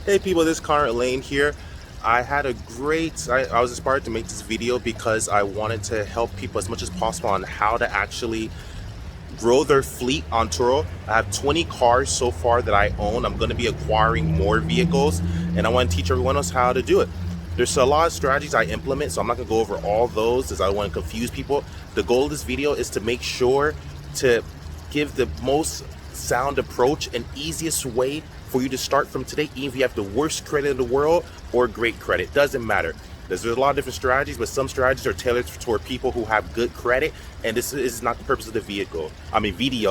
Hey people, this is Conrad Layn here. I was inspired to make this video because I wanted to help people as much as possible on how to actually grow their fleet on Turo. I have 20 cars so far that I own. I'm going to be acquiring more vehicles and I want to teach everyone else how to do it. There's a lot of strategies I implement, so I'm not going to go over all those as I want to confuse people. The goal of this video is to make sure to give the most sound approach and easiest way for you to start from today, even if you have the worst credit in the world or great credit. Doesn't matter. There's a lot of different strategies, but some strategies are tailored toward people who have good credit, and this is not the purpose of the video.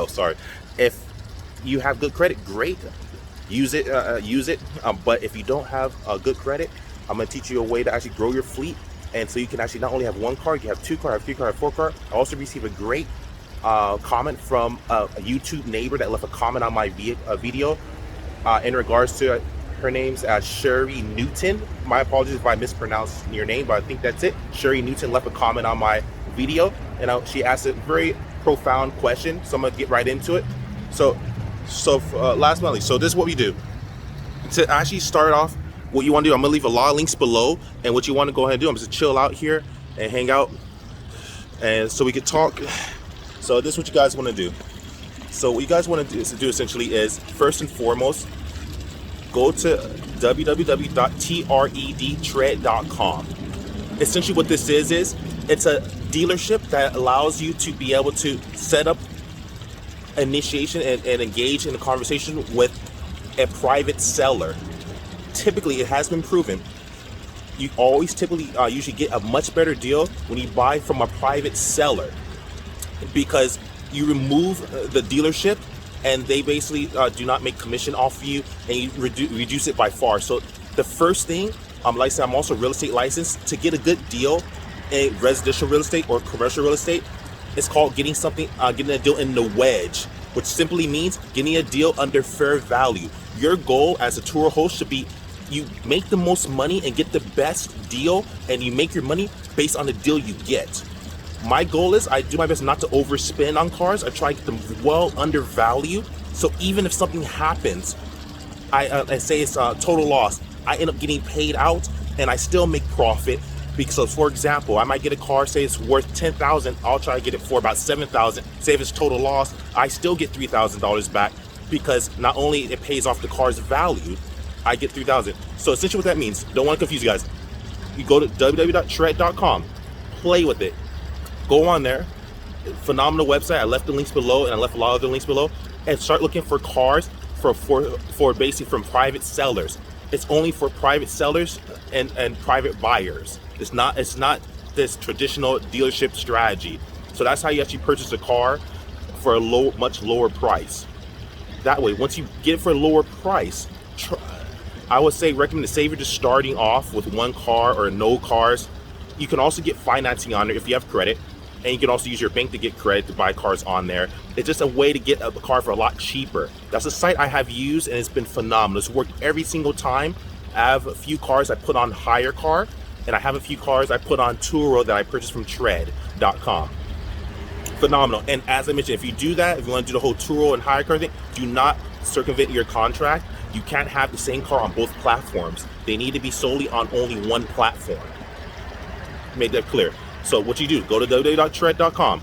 Sorry. If you have good credit, great. Use it. But if you don't have good credit, I'm going to teach you a way to actually grow your fleet, and so you can actually not only have one car, you have two car, have three car, have four car. I also received a great comment from a YouTube neighbor that left a comment on my video in regards to her name's Sherry Newton. My apologies if I mispronounced your name, but I think that's it. Sherry Newton left a comment on my video, and she asked a very profound question, so I'm gonna get right into it. So last but not least, so this is what we do. To actually start off, what you want to do, I'm gonna leave a lot of links below, and what you want to go ahead and do, I'm just chill out here and hang out, and so we could talk. So this is what you guys want to do. So what you guys want to do essentially is, first and foremost, go to www.tredtread.com. Essentially what this is it's a dealership that allows you to be able to set up initiation and engage in a conversation with a private seller. Typically, it has been proven, you always typically usually get a much better deal when you buy from a private seller, because you remove the dealership and they basically do not make commission off of you, and you reduce it by far. So the first thing, like I said, I'm also real estate licensed. To get a good deal in residential real estate or commercial real estate, it's called getting a deal in the wedge, which simply means getting a deal under fair value. Your goal as a tour host should be, you make the most money and get the best deal, and you make your money based on the deal you get. My goal is, I do my best not to overspend on cars. I try to get them well under value. So even if something happens, I say it's a total loss, I end up getting paid out and I still make profit. Because, for example, I might get a car, say it's worth $10,000, I'll try to get it for about $7,000. Say if it's total loss, I still get $3,000 back, because not only it pays off the car's value, I get $3,000. So essentially what that means, don't want to confuse you guys. You go to www.tred.com, play with it. Go on there, phenomenal website. I left the links below, and I left a lot of the links below, and start looking for cars for basically from private sellers. It's only for private sellers and private buyers. It's not this traditional dealership strategy. So that's how you actually purchase a car for a much lower price. That way, once you get it for a lower price, I would recommend to save you're just starting off with one car or no cars. You can also get financing on it if you have credit. And you can also use your bank to get credit to buy cars on there. It's just a way to get a car for a lot cheaper. That's a site I have used, and it's been phenomenal. It's worked every single time. I have a few cars I put on Hire Car, and I have a few cars I put on Turo that I purchased from Tread.com. Phenomenal. And as I mentioned, if you do that, if you want to do the whole Turo and Hire Car thing, do not circumvent your contract. You can't have the same car on both platforms. They need to be solely on only one platform. Made that clear. So what you do, go to www.tred.com,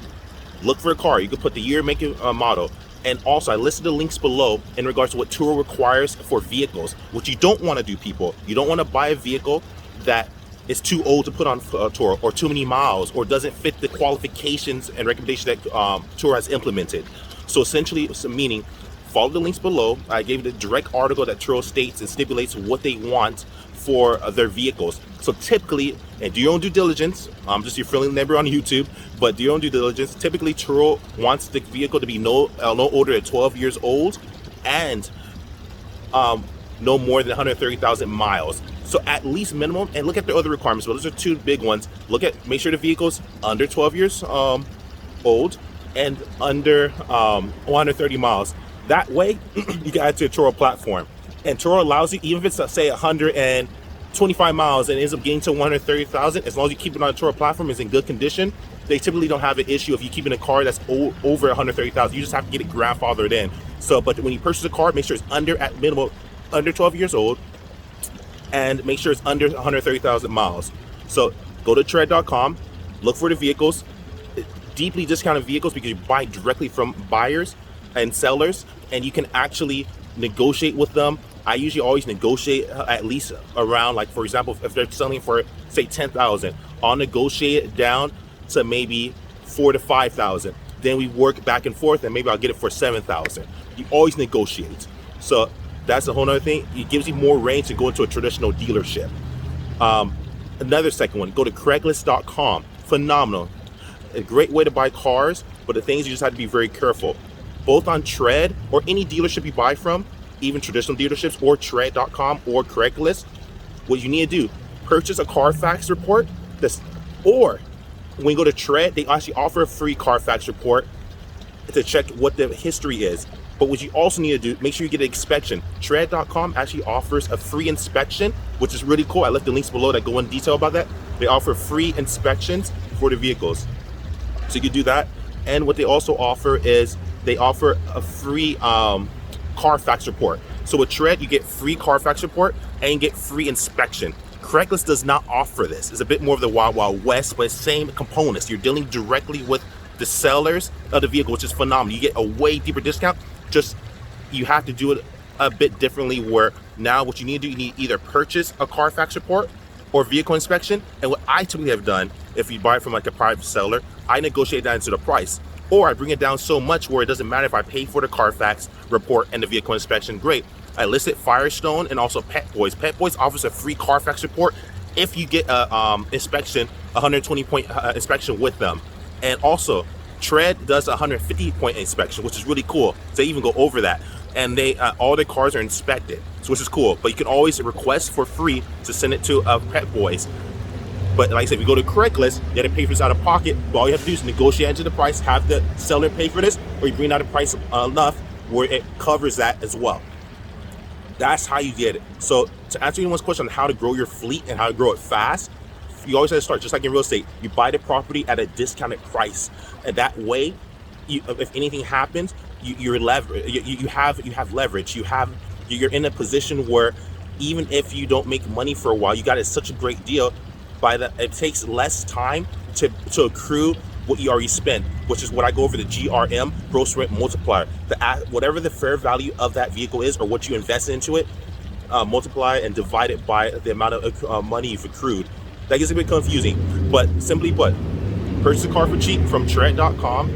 look for a car. You can put the year, make, and model. And also, I listed the links below in regards to what Turo requires for vehicles. What you don't want to do, people, you don't want to buy a vehicle that is too old to put on Turo, or too many miles, or doesn't fit the qualifications and recommendations that Turo has implemented. So essentially, meaning, follow the links below. I gave you the direct article that Turo states and stipulates what they want for their vehicles. So typically, and do your own due diligence, just your friendly neighbor on YouTube, but do your own due diligence. Typically, Turo wants the vehicle to be no older than 12 years old and no more than 130,000 miles. So at least minimum, and look at the other requirements. Well, those are two big ones. Make sure the vehicle's under 12 years old and under 130 miles. That way, you can add to a Turo platform. And Turo allows you, even if it's, say, 125 miles and ends up getting to 130,000, as long as you keep it on a Turo platform, is in good condition, they typically don't have an issue if you keep in a car that's over 130,000. You just have to get it grandfathered in. So, but when you purchase a car, make sure it's at minimum under 12 years old, and make sure it's under 130,000 miles. So go to tread.com, look for the vehicles, deeply discounted vehicles, because you buy directly from buyers and sellers, and you can actually negotiate with them. I usually always negotiate at least around, like, for example, if they're selling for say 10,000, I'll negotiate it down to maybe 4,000 to 5,000. Then we work back and forth, and maybe I'll get it for 7,000. You always negotiate. So that's a whole other thing. It gives you more range to go into a traditional dealership. Another second one, go to Craigslist.com. Phenomenal. A great way to buy cars, but the things you just have to be very careful. Both on Tread or any dealership you buy from, even traditional dealerships, or Tread.com or Craigslist, what you need to do, purchase a Car Fax report. Or when you go to Tread, they actually offer a free Car Fax report to check what the history is. But what you also need to do, make sure you get an inspection. Tread.com actually offers a free inspection, which is really cool. I left the links below that go in detail about that. They offer free inspections for the vehicles. So you can do that. And what they also offer is they offer a free Car Fax report. So with Tread, you get free Car Fax report and you get free inspection. Craigslist does not offer this. It's a bit more of the Wild Wild West, but same components. You're dealing directly with the sellers of the vehicle, which is phenomenal. You get a way deeper discount. Just you have to do it a bit differently, where now what you need to do, you need either purchase a Car Fax report or vehicle inspection. And what I typically have done, if you buy it from like a private seller, I negotiate that into the price, or I bring it down so much where it doesn't matter if I pay for the Car Fax report and the vehicle inspection. Great. I listed Firestone and also Pet Boys. Pet Boys offers a free Car Fax report if you get a inspection, 120-point inspection with them. And also Tread does a 150-point inspection, which is really cool. They even go over that, and they all the cars are inspected, so which is cool. But you can always request for free to send it to Pet Boys. But like I said, if you go to Craigslist, you have to pay for this out of pocket. But all you have to do is negotiate into the price, have the seller pay for this, or you bring out a price enough where it covers that as well. That's how you get it. So to answer anyone's question on how to grow your fleet and how to grow it fast, you always have to start just like in real estate. You buy the property at a discounted price, and that way, if anything happens, you have leverage. You're in a position where even if you don't make money for a while, you got it such a great deal. It takes less time to accrue what you already spent, which is what I go over, the GRM, gross rent multiplier. Whatever the fair value of that vehicle is, or what you invest into it, multiply and divide it by the amount of money you've accrued. That gets a bit confusing, but simply put, purchase a car for cheap from Tread.com.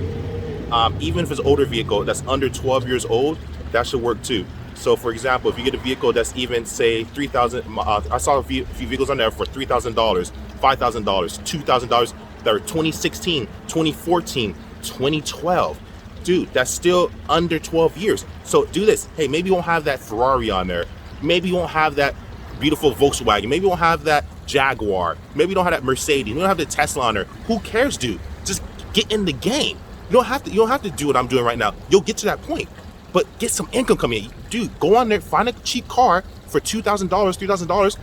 Even if it's an older vehicle that's under 12 years old, that should work too. So for example, if you get a vehicle that's even say $3,000, I saw a few vehicles on there for $3,000, $5,000, $2,000 that are 2016, 2014, 2012. Dude, that's still under 12 years. So do this. Hey, maybe you won't have that Ferrari on there. Maybe you won't have that beautiful Volkswagen. Maybe you won't have that Jaguar. Maybe you don't have that Mercedes. You don't have the Tesla on there. Who cares, dude? Just get in the game. You don't have to do what I'm doing right now. You'll get to that point. But get some income coming in. Dude, go on there, find a cheap car for $2,000, $3,000.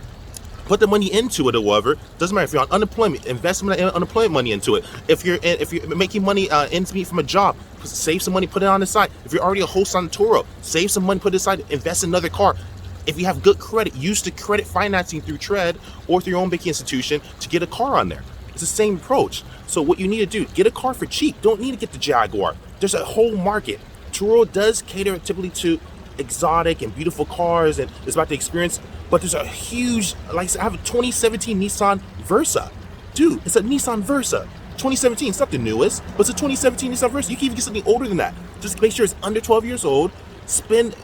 Put the money into it or whatever. Doesn't matter if you're on unemployment, invest some unemployment money into it. If you're making money ends meet from a job, save some money, put it on the side. If you're already a host on Turo, save some money, put it aside, invest in another car. If you have good credit, use the credit financing through Tread or through your own banking institution to get a car on there. It's the same approach. So what you need to do, get a car for cheap. Don't need to get the Jaguar. There's a whole market. Turo does cater typically to exotic and beautiful cars, and it's about the experience. But there's a huge, like I said, I have a 2017 Nissan Versa. Dude, it's a Nissan Versa. 2017, it's not the newest, but it's a 2017 Nissan Versa. You can even get something older than that. Just make sure it's under 12 years old.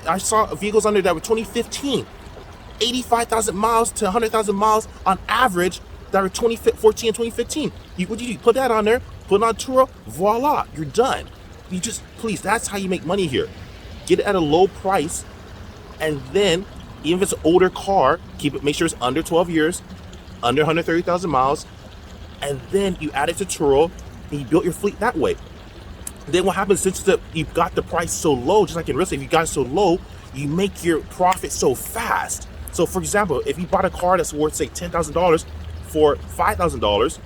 I saw vehicles under that were 2015, 85,000 miles to 100,000 miles on average that were 2014 and 2015. What do you do? Put that on there, put it on Turo, voila, you're done. You just, please, that's how you make money here. Get it at a low price, and then even if it's an older car, make sure it's under 12 years, under 130,000 miles, and then you add it to Turo, and you build your fleet that way. Then what happens, since you've got the price so low, just like in real estate, if you got it so low, you make your profit so fast. So for example, if you bought a car that's worth say $10,000 for $5,000,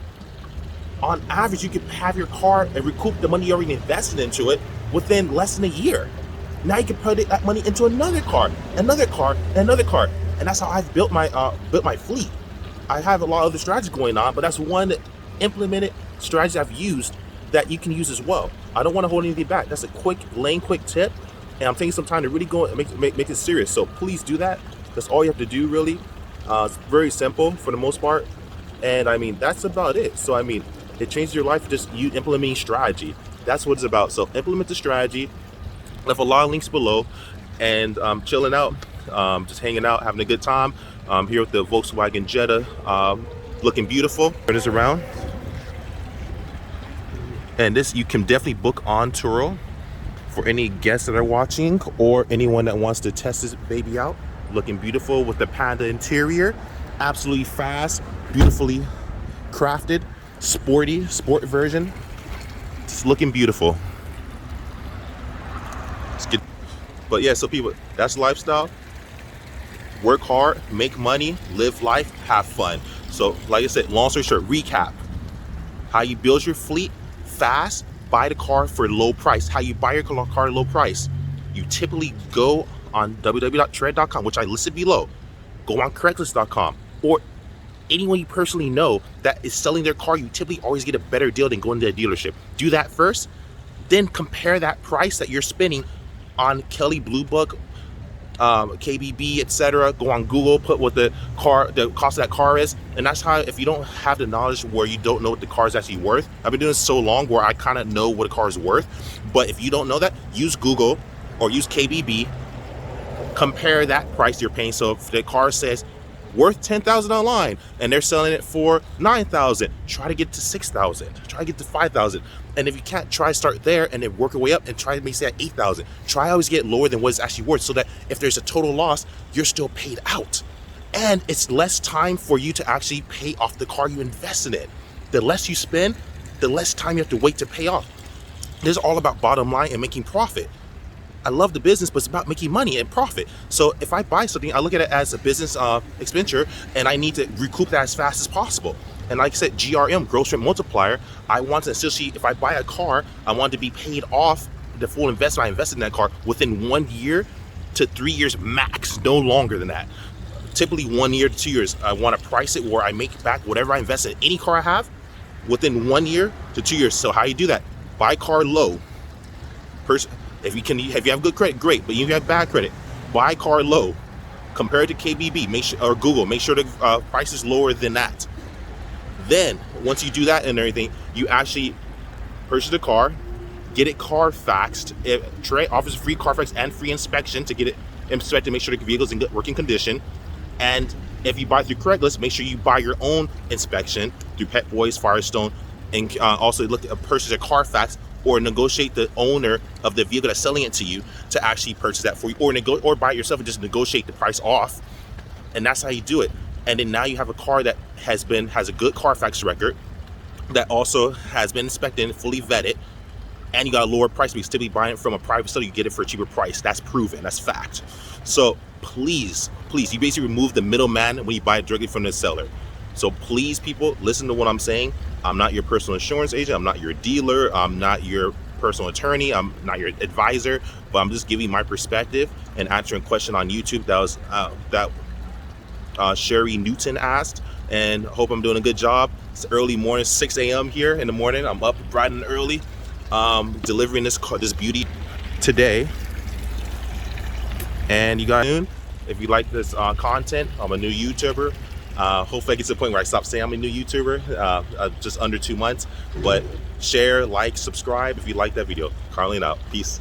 on average, you could have your car and recoup the money you already invested into it within less than a year. Now you can put that money into another car, another car, and another car. And that's how I've built my fleet. I have a lot of other strategies going on, but that's one implemented strategy I've used that you can use as well. I don't want to hold anything back. That's a quick tip, and I'm taking some time to really go and make it serious. So please do that. That's all you have to do, really. It's very simple for the most part, and I mean that's about it. So I mean, it changes your life just you implementing strategy. That's what it's about. So implement the strategy. Left a lot of links below, and chilling out, just hanging out, having a good time. Here with the Volkswagen Jetta, looking beautiful. Turn this around, and this you can definitely book on Turo for any guests that are watching or anyone that wants to test this baby out. Looking beautiful with the Panda interior, absolutely fast, beautifully crafted, sport version. It's looking beautiful. Let's get, but yeah, so people, that's lifestyle. Work hard, make money, live life, have fun. So like I said, long story short, recap how you build your fleet fast, buy the car for low price. How you buy your car low price, you typically go on www.tread.com, which I listed below. Go on Craigslist.com, or anyone you personally know that is selling their car. You typically always get a better deal than going to a dealership. Do that first, then compare that price that you're spending on Kelley, Blue Book, KBB, etc. Go on Google, put what the cost of that car is, and that's how. If you don't have the knowledge where you don't know what the car is actually worth, I've been doing this so long where I kind of know what a car is worth. But if you don't know that, use Google or use KBB. Compare that price you're paying. So if the car says worth $10,000 online and they're selling it for $9,000, try to get to $6,000, try to get to $5,000. And if you can't, try to start there and then work your way up and try to maybe say at $8,000. Try always get lower than what it's actually worth, so that if there's a total loss, you're still paid out. And it's less time for you to actually pay off the car you invested in. The less you spend, the less time you have to wait to pay off. This is all about bottom line and making profit. I love the business, but it's about making money and profit. So if I buy something, I look at it as a business expenditure, and I need to recoup that as fast as possible. And like I said, GRM, gross rent multiplier, I want to essentially, if I buy a car, I want to be paid off the full investment I invested in that car within 1 year to 3 years max, no longer than that. Typically 1 year to 2 years. I want to price it where I make back whatever I invest in any car I have within 1 year to 2 years. So how you do that? Buy car low. If you have good credit, great. But if you have bad credit, buy car low. Compare it to KBB, make sure, or Google, make sure the price is lower than that. Then once you do that and everything, you actually purchase the car, get it car faxed. Trey offers free car fax and free inspection to get it inspected, make sure the vehicle's in good working condition. And if you buy through Craigslist, make sure you buy your own inspection through Pet Boys, Firestone, and also purchase a car fax, or negotiate the owner of the vehicle that's selling it to you to actually purchase that for you, or buy it yourself and just negotiate the price off. And that's how you do it. And then now you have a car that has a good Carfax record, that also has been inspected and fully vetted, and you got a lower price, because typically buying it from a private seller, you get it for a cheaper price. That's proven, that's fact. So please, you basically remove the middleman when you buy it directly from the seller. So please, people, listen to what I'm saying. I'm not your personal insurance agent. I'm not your dealer. I'm not your personal attorney. I'm not your advisor. But I'm just giving my perspective and answering a question on YouTube that Sherry Newton asked. And hope I'm doing a good job. It's early morning, 6 a.m. here in the morning. I'm up bright and early, delivering this beauty today. And you guys, if you like this content, I'm a new YouTuber. Hopefully I get to the point where I stop saying I'm a new YouTuber, just under 2 months. But share, like, subscribe if you like that video. Car Layn out. Peace.